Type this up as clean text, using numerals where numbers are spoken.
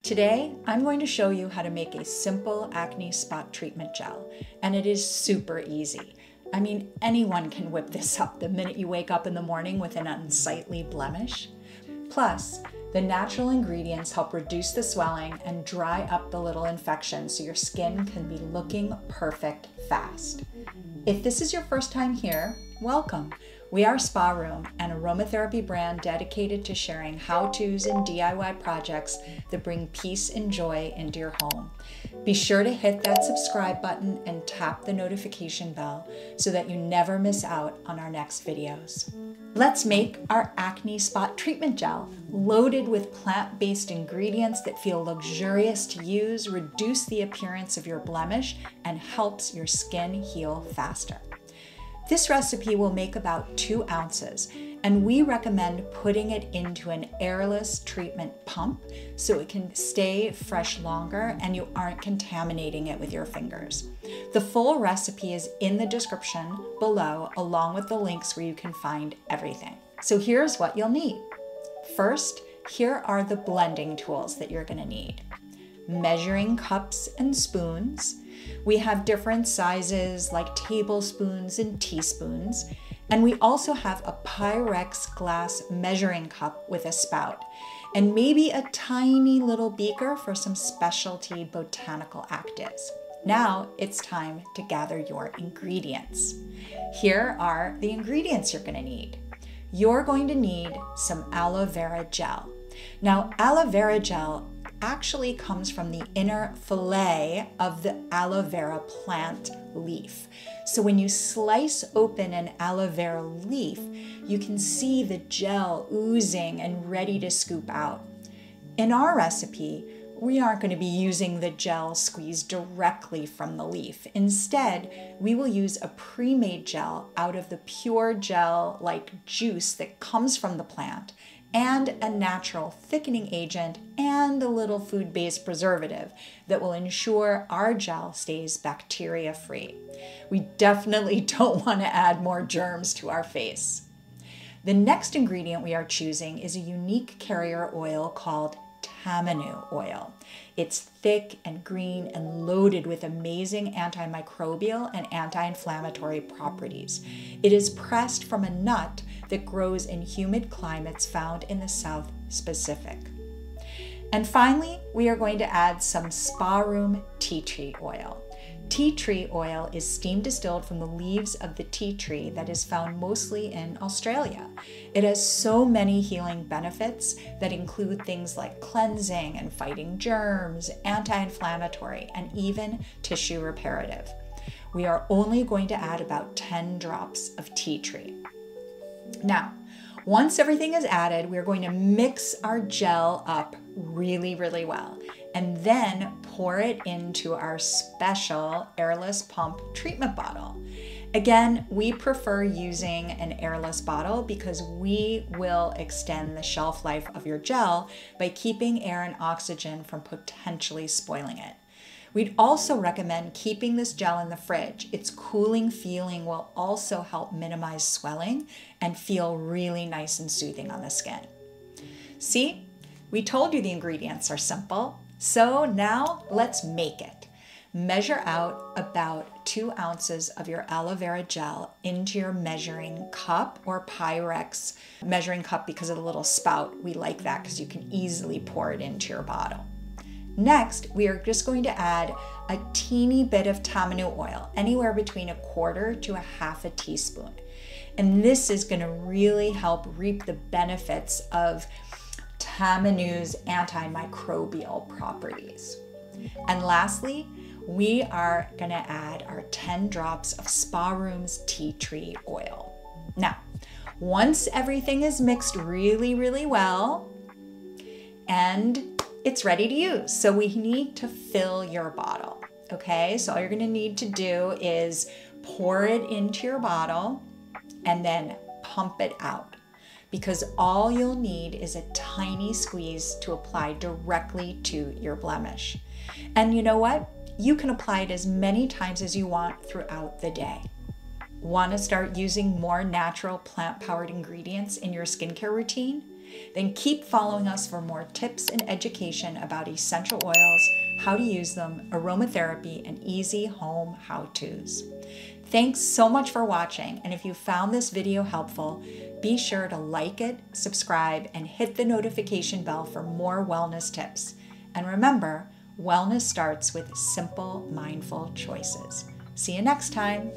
Today, I'm going to show you how to make a simple acne spot treatment gel, and it is super easy. I mean, anyone can whip this up the minute you wake up in the morning with an unsightly blemish. Plus, the natural ingredients help reduce the swelling and dry up the little infections so your skin can be looking perfect fast. If this is your first time here, welcome. We are Sparoom, an aromatherapy brand dedicated to sharing how-tos and DIY projects that bring peace and joy into your home. Be sure to hit that subscribe button and tap the notification bell so that you never miss out on our next videos. Let's make our acne spot treatment gel, loaded with plant-based ingredients that feel luxurious to use, reduce the appearance of your blemish, and helps your skin heal faster. This recipe will make about 2 ounces, and we recommend putting it into an airless treatment pump so it can stay fresh longer and you aren't contaminating it with your fingers. The full recipe is in the description below, along with the links where you can find everything. So here's what you'll need. First, here are the blending tools that you're going to need. Measuring cups and spoons. We have different sizes like tablespoons and teaspoons. And we also have a Pyrex glass measuring cup with a spout, and maybe a tiny little beaker for some specialty botanical actives. Now it's time to gather your ingredients. Here are the ingredients you're going to need. You're going to need some aloe vera gel. Now, aloe vera gel actually comes from the inner fillet of the aloe vera plant leaf. So when you slice open an aloe vera leaf, you can see the gel oozing and ready to scoop out. In our recipe, we aren't going to be using the gel squeezed directly from the leaf. Instead, we will use a pre-made gel out of the pure gel-like juice that comes from the plant, and a natural thickening agent and a little food-based preservative that will ensure our gel stays bacteria-free. We definitely don't want to add more germs to our face. The next ingredient we are choosing is a unique carrier oil called Tamanu oil. It's thick and green and loaded with amazing antimicrobial and anti-inflammatory properties. It is pressed from a nut that grows in humid climates found in the South Pacific. And finally, we are going to add some Sparoom Tea Tree Oil. Tea tree oil is steam distilled from the leaves of the tea tree that is found mostly in Australia. It has so many healing benefits that include things like cleansing and fighting germs, anti-inflammatory, and even tissue reparative. We are only going to add about 10 drops of tea tree. Now, once everything is added, we're going to mix our gel up really well, and then pour it into our special airless pump treatment bottle. Again, we prefer using an airless bottle because we will extend the shelf life of your gel by keeping air and oxygen from potentially spoiling it. We'd also recommend keeping this gel in the fridge. Its cooling feeling will also help minimize swelling and feel really nice and soothing on the skin. See, we told you the ingredients are simple, so now let's make it. Measure out about 2 ounces of your aloe vera gel into your measuring cup or Pyrex measuring cup because of the little spout. We like that because you can easily pour it into your bottle. Next, we are just going to add a teeny bit of Tamanu oil, anywhere between 1/4 to 1/2 teaspoon. And this is going to really help reap the benefits of Tamanu's antimicrobial properties. And lastly, we are going to add our 10 drops of Sparoom's tea tree oil. Now, once everything is mixed really well, and it's ready to use. So we need to fill your bottle, okay? So all you're gonna need to do is pour it into your bottle and then pump it out, because all you'll need is a tiny squeeze to apply directly to your blemish. And you know what? You can apply it as many times as you want throughout the day. Want to start using more natural plant-powered ingredients in your skincare routine? Then keep following us for more tips and education about essential oils, how to use them, aromatherapy, and easy home how-tos. Thanks so much for watching, and if you found this video helpful, be sure to like it, subscribe, and hit the notification bell for more wellness tips. And remember, wellness starts with simple, mindful choices. See you next time.